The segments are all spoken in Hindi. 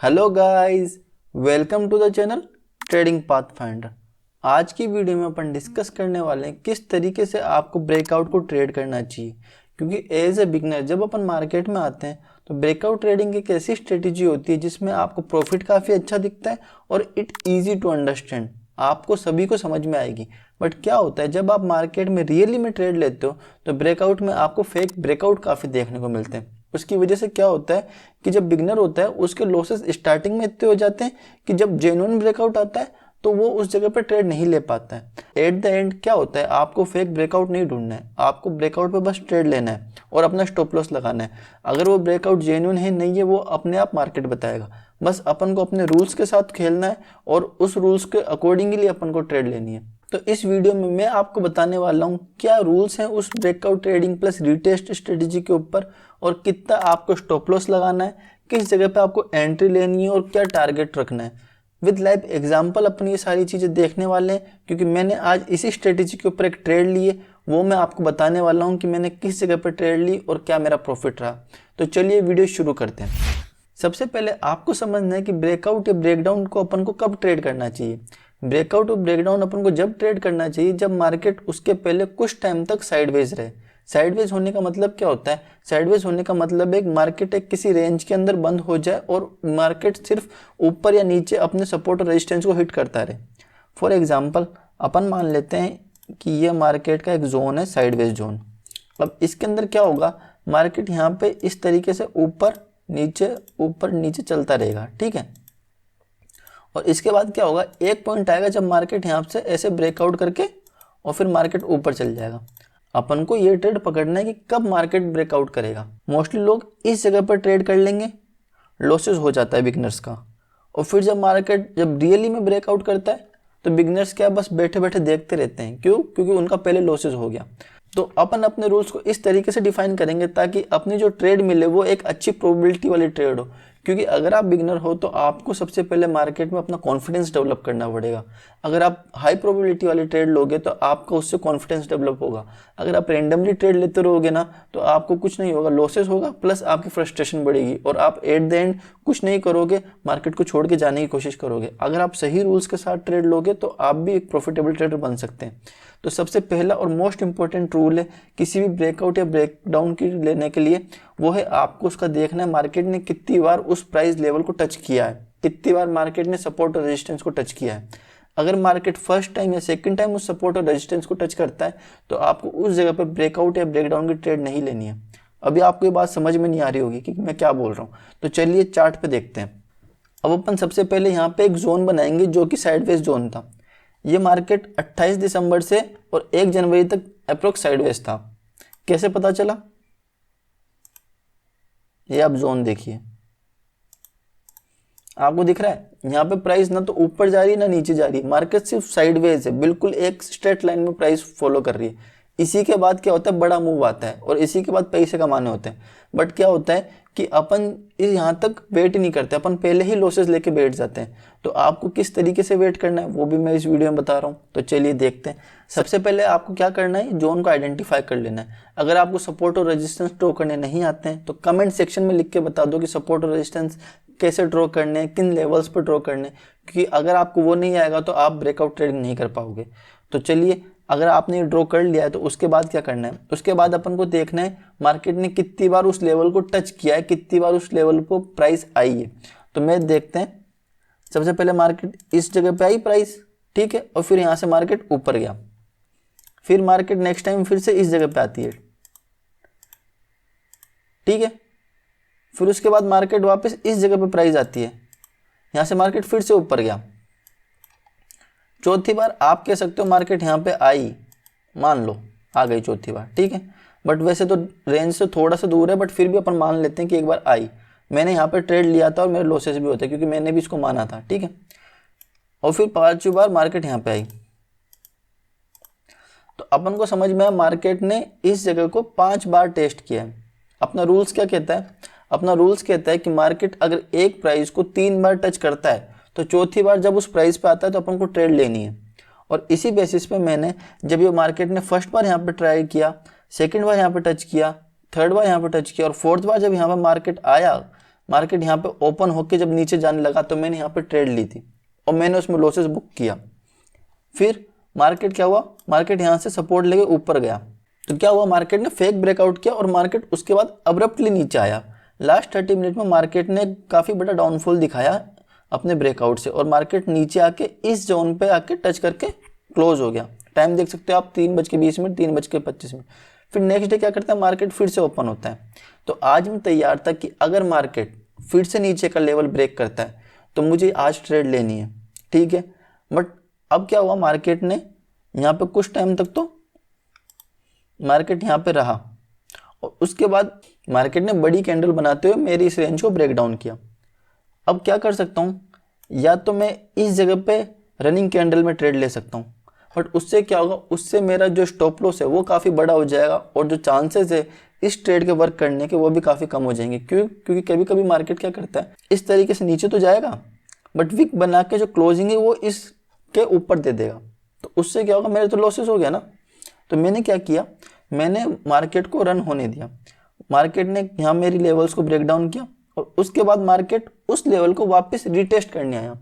Hello guys, welcome to the channel trading pathfinder. आज की वीडियो में अपन डिस्कस करने वाले हैं किस तरीके से आपको ब्रेकआउट को ट्रेड करना चाहिए। क्योंकि एज ए बिगनर जब अपन मार्केट में आते हैं तो ब्रेकआउट ट्रेडिंग एक ऐसी स्ट्रेटेजी होती है जिसमें आपको प्रॉफिट काफ़ी अच्छा दिखता है और इट ईजी टू अंडरस्टैंड, आपको सभी को समझ में आएगी। बट क्या होता है जब आप मार्केट में रियली में ट्रेड लेते हो तो ब्रेकआउट में आपको फेक ब्रेकआउट काफ़ी देखने को मिलते हैं। उसकी वजह से क्या होता है कि जब बिगनर होता है उसके लॉसेस स्टार्टिंग में इतने हो जाते हैं कि जब जेन्युइन ब्रेकआउट आता है तो वो उस जगह पर ट्रेड नहीं ले पाता है। एट द एंड क्या होता है, आपको फेक ब्रेकआउट नहीं ढूंढना है, आपको ब्रेकआउट पे बस ट्रेड लेना है और अपना स्टॉप लॉस लगाना है। अगर वो ब्रेकआउट जेन्युइन है नहीं है वो अपने आप मार्केट बताएगा। बस अपन को अपने रूल्स के साथ खेलना है और उस रूल्स के अकॉर्डिंगली अपन को ट्रेड लेनी है। तो इस वीडियो में मैं आपको बताने वाला हूँ क्या रूल्स हैं उस breakout trading plus retest strategy के ऊपर और कितना आपको स्टॉप लॉस लगाना है, किस जगह पे आपको एंट्री लेनी है और क्या टारगेट रखना है। विद लाइव एग्जांपल अपन ये सारी चीज़ें देखने वाले हैं क्योंकि मैंने आज इसी स्ट्रेटेजी के ऊपर एक ट्रेड ली है। वो मैं आपको बताने वाला हूँ कि मैंने किस जगह पर ट्रेड ली और क्या मेरा प्रॉफिट रहा। तो चलिए वीडियो शुरू करते हैं। सबसे पहले आपको समझना है कि ब्रेकआउट या ब्रेकडाउन को अपन को कब ट्रेड करना चाहिए। ब्रेकआउट और ब्रेकडाउन अपन को जब ट्रेड करना चाहिए जब मार्केट उसके पहले कुछ टाइम तक साइडवेज रहे। साइडवेज होने का मतलब क्या होता है? साइडवेज होने का मतलब एक मार्केट एक किसी रेंज के अंदर बंद हो जाए और मार्केट सिर्फ ऊपर या नीचे अपने सपोर्ट और रेजिस्टेंस को हिट करता रहे। फॉर एग्जांपल अपन मान लेते हैं कि ये मार्केट का एक जोन है, साइडवेज जोन। अब इसके अंदर क्या होगा, मार्केट यहाँ पे इस तरीके से ऊपर नीचे चलता रहेगा, ठीक है। और इसके बाद क्या होगा, एक पॉइंट आएगा जब मार्केट यहाँ से ऐसे ब्रेकआउट करके और फिर मार्केट ऊपर चल जाएगा। अपन को ये ट्रेड पकड़ना है कि कब मार्केट ब्रेकआउट करेगा। मोस्टली लोग इस जगह पर ट्रेड कर लेंगे, लॉसेस हो जाता है बिगनर्स का। और फिर जब मार्केट जब रियली में ब्रेकआउट करता है तो बिगनर्स क्या बस बैठे बैठे देखते रहते हैं। क्यों? क्योंकि उनका पहले लॉसेस हो गया। तो अपन अपने रूल्स को इस तरीके से डिफाइन करेंगे ताकि अपनी जो ट्रेड मिले वो एक अच्छी प्रोबेबिलिटी वाली ट्रेड हो। क्योंकि अगर आप बिगनर हो तो आपको सबसे पहले मार्केट में अपना कॉन्फिडेंस डेवलप करना पड़ेगा। अगर आप हाई प्रोबेबिलिटी वाली ट्रेड लोगे तो आपका उससे कॉन्फिडेंस डेवलप होगा। अगर आप रेंडमली ट्रेड लेते रहोगे ना तो आपको कुछ नहीं होगा, लॉसेस होगा प्लस आपकी फ्रस्ट्रेशन बढ़ेगी और आप एट द एंड कुछ नहीं करोगे, मार्केट को छोड़ के जाने की कोशिश करोगे। अगर आप सही रूल्स के साथ ट्रेड लोगे तो आप भी एक प्रॉफिटेबल ट्रेडर बन सकते हैं। तो सबसे पहला और मोस्ट इंपॉर्टेंट रूल है किसी भी ब्रेकआउट या ब्रेकडाउन की लेने के लिए, वो है आपको उसका देखना है मार्केट ने कितनी बार उस प्राइस लेवल को टच किया है, कितनी बार मार्केट ने सपोर्ट और रेजिस्टेंस को टच किया है। अगर मार्केट फर्स्ट टाइम या सेकंड टाइम उस सपोर्ट और रेजिस्टेंस को टच करता है तो आपको उस जगह पर ब्रेकआउट या ब्रेकडाउन की ट्रेड नहीं लेनी है। अभी आपको ये बात समझ में नहीं आ रही होगी कि मैं क्या बोल रहा हूँ, तो चलिए चार्ट पे देखते हैं। अब अपन सबसे पहले यहाँ पे एक जोन बनाएंगे जो कि साइडवेज जोन था। ये मार्केट 28 दिसंबर से और 1 जनवरी तक अप्रोक्स साइडवेज था। कैसे पता चला? ये आप जोन देखिए, आपको दिख रहा है यहाँ पे प्राइस ना तो ऊपर जा रही है ना नीचे जा रही है, मार्केट सिर्फ साइडवेज है, बिल्कुल एक स्ट्रेट लाइन में प्राइस फॉलो कर रही है। इसी के बाद क्या होता है, बड़ा मूव आता है और इसी के बाद पैसे कमाने होते हैं। बट क्या होता है कि अपन यहाँ तक वेट ही नहीं करते, अपन पहले ही लॉसेस लेके बैठ जाते हैं। तो आपको किस तरीके से वेट करना है वो भी मैं इस वीडियो में बता रहा हूँ। तो चलिए देखते हैं। सबसे पहले आपको क्या करना है, जोन को आइडेंटिफाई कर लेना है। अगर आपको सपोर्ट और रेजिस्टेंस ड्रॉ करने नहीं आते हैं तो कमेंट सेक्शन में लिख के बता दो कि सपोर्ट और रेजिस्टेंस कैसे ड्रॉ करने हैं, किन लेवल्स पर ड्रॉ करने, क्योंकि अगर आपको वो नहीं आएगा तो आप ब्रेकआउट ट्रेडिंग नहीं कर पाओगे। तो चलिए, अगर आपने ड्रॉ कर लिया है तो उसके बाद क्या करना है, उसके बाद अपन को देखना है मार्केट ने कितनी बार उस लेवल को टच किया है, कितनी बार उस लेवल को प्राइस आई है। तो मैं देखते हैं, सबसे पहले मार्केट इस जगह पे आई प्राइस, ठीक है, और फिर यहाँ से मार्केट ऊपर गया। फिर मार्केट नेक्स्ट टाइम फिर से इस जगह पे आती है, ठीक है। फिर उसके बाद मार्केट वापस इस जगह पे प्राइस आती है, यहाँ से मार्केट फिर से ऊपर गया। चौथी बार आप कह सकते हो मार्केट यहाँ पे आई, मान लो आ गई चौथी बार, ठीक है। बट वैसे तो रेंज से थोड़ा सा दूर है, बट फिर भी अपन मान लेते हैं कि एक बार आई। मैंने यहाँ पे ट्रेड लिया था और मेरे लॉसेस भी होते क्योंकि मैंने भी इसको माना था, ठीक है। और फिर पांचवी बार मार्केट यहाँ पे आई। तो अपन को समझ में आया मार्केट ने इस जगह को 5 बार टेस्ट किया है। अपना रूल्स क्या कहता है? अपना रूल्स कहता है कि मार्केट अगर एक प्राइस को 3 बार टच करता है तो चौथी बार जब उस प्राइस पे आता है तो अपन को ट्रेड लेनी है। और इसी बेसिस पे मैंने जब ये मार्केट ने फर्स्ट बार यहाँ पे ट्राई किया, सेकंड बार यहाँ पे टच किया, थर्ड बार यहाँ पे टच किया और फोर्थ बार जब यहाँ पे मार्केट आया, मार्केट यहाँ पे ओपन होके जब नीचे जाने लगा तो मैंने यहाँ पे ट्रेड ली थी और मैंने उसमें लॉसेस बुक किया। फिर मार्केट क्या हुआ, मार्केट यहाँ से सपोर्ट लेके ऊपर गया तो क्या हुआ, मार्केट ने फेक ब्रेकआउट किया और मार्केट उसके बाद अब्रप्टली नीचे आया। लास्ट 30 मिनट में मार्केट ने काफ़ी बड़ा डाउनफॉल दिखाया अपने ब्रेकआउट से और मार्केट नीचे आके इस जोन पे आके टच करके क्लोज हो गया। टाइम देख सकते हो आप 3:20, 3:25। फिर नेक्स्ट डे क्या करता है, मार्केट फिर से ओपन होता है। तो आज मैं तैयार था कि अगर मार्केट फिर से नीचे का लेवल ब्रेक करता है तो मुझे आज ट्रेड लेनी है, ठीक है। बट अब क्या हुआ, मार्केट ने यहाँ पे कुछ टाइम तक तो मार्केट यहाँ पे रहा और उसके बाद मार्केट ने बड़ी कैंडल बनाते हुए मेरी इस रेंज को ब्रेक डाउन किया। अब क्या कर सकता हूँ, या तो मैं इस जगह पे रनिंग कैंडल में ट्रेड ले सकता हूँ, बट उससे क्या होगा, उससे मेरा जो स्टॉप लॉस है वो काफ़ी बड़ा हो जाएगा और जो चांसेस है इस ट्रेड के वर्क करने के वो भी काफ़ी कम हो जाएंगे। क्योंकि कभी कभी मार्केट क्या करता है, इस तरीके से नीचे तो जाएगा बट विक बना के जो क्लोजिंग है वो इसके ऊपर दे देगा, तो उससे क्या होगा, मेरे तो लॉसेस हो गया ना। तो मैंने क्या किया, मैंने मार्केट को रन होने दिया। मार्केट ने यहाँ मेरी लेवल्स को ब्रेक डाउन किया और उसके बाद मार्केट उस लेवल को वापस रिटेस्ट करने आया।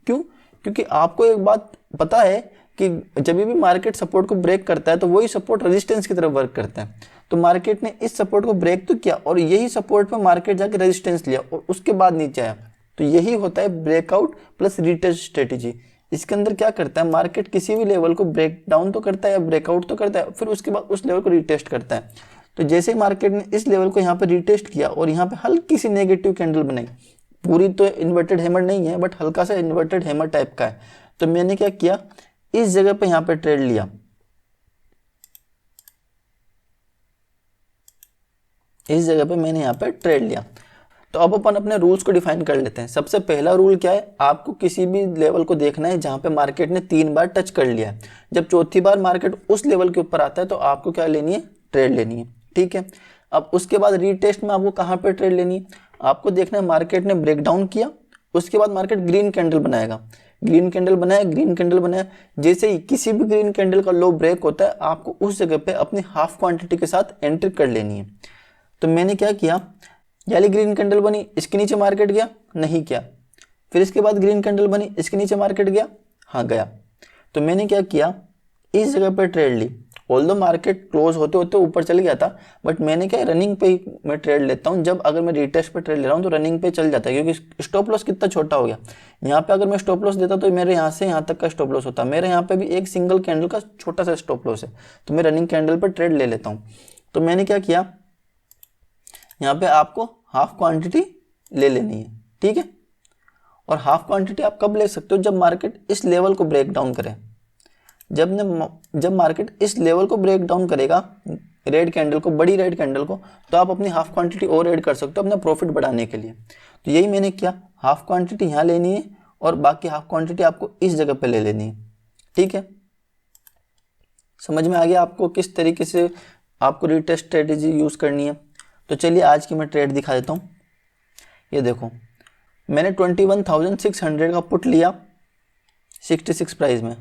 क्यों? क्योंकि आपको एक बात पता है कि जब भी मार्केट सपोर्ट को ब्रेक करता है तो वही सपोर्ट रेजिस्टेंस की तरफ वर्क करता है। तो मार्केट ने इस सपोर्ट को ब्रेक तो किया और यही सपोर्ट पे मार्केट जाके रेजिस्टेंस लिया और उसके बाद नीचे आया। तो यही होता है ब्रेकआउट प्लस रिटेस्ट स्ट्रेटेजी। इसके अंदर क्या करता है, मार्केट किसी भी लेवल को ब्रेक डाउन तो करता है या ब्रेकआउट तो करता है, फिर उसके बाद उस लेवल को रिटेस्ट करता है। तो जैसे मार्केट ने इस लेवल को यहाँ पे रिटेस्ट किया और यहाँ पे हल्की सी नेगेटिव कैंडल बनाई, पूरी तो इन्वर्टेड हैमर नहीं है बट हल्का सा इन्वर्टेड हैमर टाइप का है, तो मैंने क्या किया, इस जगह पे यहाँ पे ट्रेड लिया। इस जगह पे मैंने यहाँ पे ट्रेड लिया। तो अब अपन अपने रूल्स को डिफाइन कर लेते हैं। सबसे पहला रूल क्या है, आपको किसी भी लेवल को देखना है जहां पे मार्केट ने 3 बार टच कर लिया है। जब चौथी बार मार्केट उस लेवल के ऊपर आता है तो आपको क्या लेनी है, ट्रेड लेनी है, ठीक है। अब उसके बाद रीटेस्ट में आपको कहाँ पे ट्रेड लेनी है, आपको देखना है मार्केट ने ब्रेक डाउन किया, उसके बाद मार्केट ग्रीन कैंडल बनाएगा, ग्रीन कैंडल बनाया, ग्रीन कैंडल बनाया। जैसे ही किसी भी ग्रीन कैंडल का लो ब्रेक होता है आपको उस जगह पे अपनी हाफ क्वांटिटी के साथ एंट्री कर लेनी है। तो मैंने क्या किया, यानी ग्रीन कैंडल बनी, इसके नीचे मार्केट गया, नहीं किया। फिर इसके बाद ग्रीन कैंडल बनी, इसके नीचे मार्केट गया, हाँ गया। तो मैंने क्या किया, इस जगह पे ट्रेड ली। ऑल्दो मार्केट क्लोज होते होते ऊपर चल गया था बट मैंने क्या, रनिंग पे ही मैं ट्रेड लेता हूँ। जब अगर मैं रिटेस्ट पे ट्रेड ले रहा हूँ तो रनिंग पे चल जाता है क्योंकि स्टॉप लॉस कितना छोटा हो गया। यहाँ पे अगर मैं स्टॉप लॉस देता तो मेरे यहाँ से यहाँ तक का स्टॉप लॉस होता, मेरे यहाँ पे भी एक सिंगल कैंडल का छोटा सा स्टॉप लॉस है, तो मैं रनिंग कैंडल पर ट्रेड ले लेता हूँ। तो मैंने क्या किया, यहाँ पे आपको हाफ क्वांटिटी ले लेनी है, ठीक है। और हाफ क्वांटिटी आप कब ले सकते हो, जब मार्केट इस लेवल को ब्रेक डाउन करे। जब मार्केट इस लेवल को ब्रेक डाउन करेगा, रेड कैंडल को, बड़ी रेड कैंडल को, तो आप अपनी हाफ क्वांटिटी और ऐड कर सकते हो अपना प्रॉफिट बढ़ाने के लिए। तो यही मैंने किया, हाफ क्वांटिटी यहाँ लेनी है और बाकी हाफ क्वांटिटी आपको इस जगह पे ले लेनी है, ठीक है। समझ में आ गया आपको किस तरीके से आपको रिटेस्ट स्ट्रेटेजी यूज करनी है। तो चलिए आज की मैं ट्रेड दिखा देता हूँ। ये देखो, मैंने 21,600 का पुट लिया 66 प्राइस में,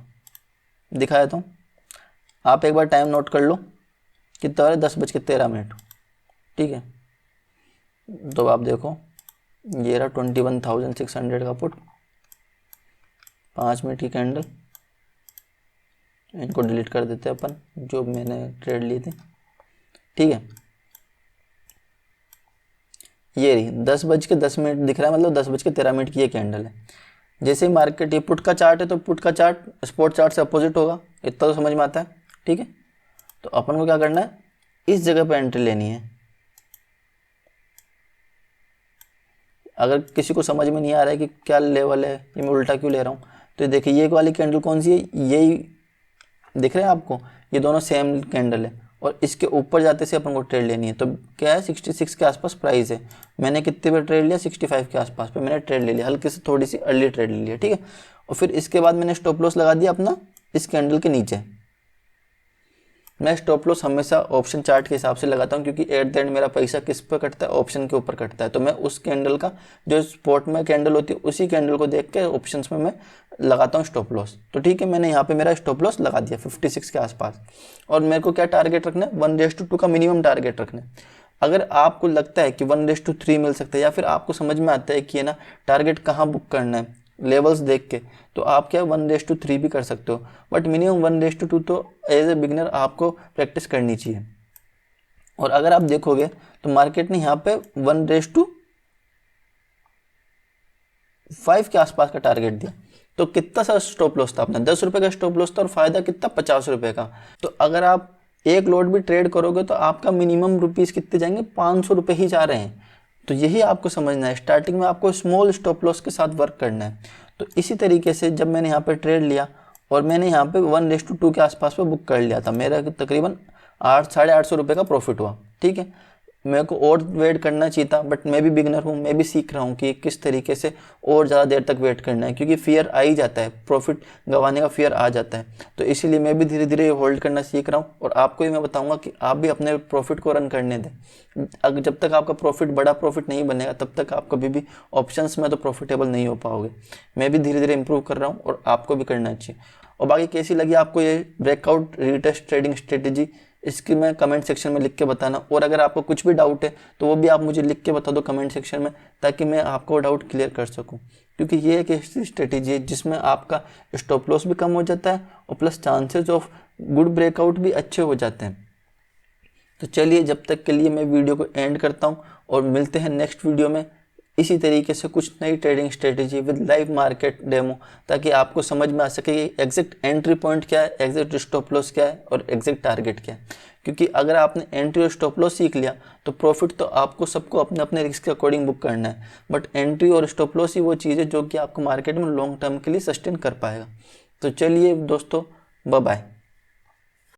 दिखा देता हूँ। आप एक बार टाइम नोट कर लो, कितना है, 10:13, ठीक है। तो आप देखो, ये रहा 21,600 का पुट, 5 मिनट की कैंडल। इनको डिलीट कर देते हैं अपन, जो मैंने ट्रेड ली थी, ठीक है। ये रही 10:10 दिख रहा है, मतलब 10:13 की ये कैंडल है। जैसे ही मार्केट, ये पुट का चार्ट है तो पुट का चार्ट स्पॉट चार्ट से अपोजिट होगा, इतना तो समझ में आता है, ठीक है। तो अपन को क्या करना है, इस जगह पे एंट्री लेनी है। अगर किसी को समझ में नहीं आ रहा है कि क्या लेवल है, ये मैं उल्टा क्यों ले रहा हूँ, तो देखिए ये वाली कैंडल कौन सी है, यही दिख रहा है आपको, ये दोनों सेम कैंडल है और इसके ऊपर जाते से अपन को ट्रेड लेनी है। तो क्या है, 66 के आसपास प्राइस है। मैंने कितने पे ट्रेड लिया, 65 के आसपास पे मैंने ट्रेड ले लिया, हल्की से थोड़ी सी अर्ली ट्रेड ले लिया, ठीक है। और फिर इसके बाद मैंने स्टॉप लॉस लगा दिया अपना इस कैंडल के नीचे। मैं स्टॉप लॉस हमेशा ऑप्शन चार्ट के हिसाब से लगाता हूँ क्योंकि एट द एंड मेरा पैसा किस पे कटता है, ऑप्शन के ऊपर कटता है। तो मैं उस कैंडल का जो स्पॉट में कैंडल होती है उसी कैंडल को देख के ऑप्शंस में मैं लगाता हूँ स्टॉप लॉस। तो ठीक है, मैंने यहाँ पे मेरा स्टॉप लॉस लगा दिया 56 के आसपास। और मेरे को क्या टारगेट रखना है, 1:2 का मिनिमम टारगेट रखना है। अगर आपको लगता है कि 1:3 मिल सकता है, या फिर आपको समझ में आता है कि है ना टारगेट कहाँ बुक करना है लेवल्स देख के, तो आप क्या 1:3 भी कर सकते हो, बट मिनिमम 1:2 तो एज ए बिगनर आपको प्रैक्टिस करनी चाहिए। और अगर आप देखोगे तो मार्केट ने यहाँ पे 1:5 के आसपास का टारगेट दिया, तो कितना सा स्टॉप लॉस था अपना, 10 रुपये का स्टॉप लॉस था, और फायदा कितना, 50 रुपये का। तो अगर आप एक लॉट भी ट्रेड करोगे तो आपका मिनिमम रुपीस कितने जाएंगे, 500 रुपये ही जा रहे हैं। तो यही आपको समझना है, स्टार्टिंग में आपको स्मॉल स्टॉप लॉस के साथ वर्क करना है। तो इसी तरीके से जब मैंने यहाँ पे ट्रेड लिया और मैंने यहाँ पे 1:2 के आसपास पे बुक कर लिया था, मेरा तकरीबन 800-850 रुपये का प्रॉफिट हुआ। ठीक है, मेरे को और वेट करना चाहिए था, बट मैं भी बिगनर हूँ, मैं भी सीख रहा हूँ कि किस तरीके से और ज़्यादा देर तक वेट करना है, क्योंकि फियर आ ही जाता है, प्रॉफिट गंवाने का फियर आ जाता है। तो इसीलिए मैं भी धीरे धीरे होल्ड करना सीख रहा हूँ, और आपको भी मैं बताऊँगा कि आप भी अपने प्रॉफिट को रन करने दें। अगर जब तक आपका प्रॉफिट बड़ा प्रॉफिट नहीं बनेगा, तब तक आप कभी भी ऑप्शंस में तो प्रॉफिटेबल नहीं हो पाओगे। मैं भी धीरे धीरे इंप्रूव कर रहा हूँ, और आपको भी करना चाहिए। और बाकी कैसी लगी आपको ये ब्रेकआउट रीटेस्ट ट्रेडिंग स्ट्रेटेजी, इसकी मैं कमेंट सेक्शन में लिख के बताना। और अगर आपको कुछ भी डाउट है तो वो भी आप मुझे लिख के बता दो कमेंट सेक्शन में, ताकि मैं आपको डाउट क्लियर कर सकूं। क्योंकि ये एक ऐसी स्ट्रेटेजी है जिसमें आपका स्टॉप लॉस भी कम हो जाता है, और plus chances of good breakout भी अच्छे हो जाते हैं। तो चलिए, जब तक के लिए मैं वीडियो को एंड करता हूँ, और मिलते हैं नेक्स्ट वीडियो में इसी तरीके से कुछ नई trading strategy with live market demo, ताकि आपको समझ में आ सके कि एग्जैक्ट एंट्री पॉइंट क्या है, एग्जैक्ट स्टॉप लॉस क्या है, और एग्जैक्ट टारगेट क्या है। क्योंकि अगर आपने एंट्री और स्टॉप लॉस सीख लिया तो प्रॉफिट तो आपको सबको अपने अपने रिस्क के अकॉर्डिंग बुक करना है, बट एंट्री और स्टॉप लॉस ही वो चीज़ है जो कि आपको मार्केट में लॉन्ग टर्म के लिए सस्टेन कर पाएगा। तो चलिए दोस्तों, बाय बाय।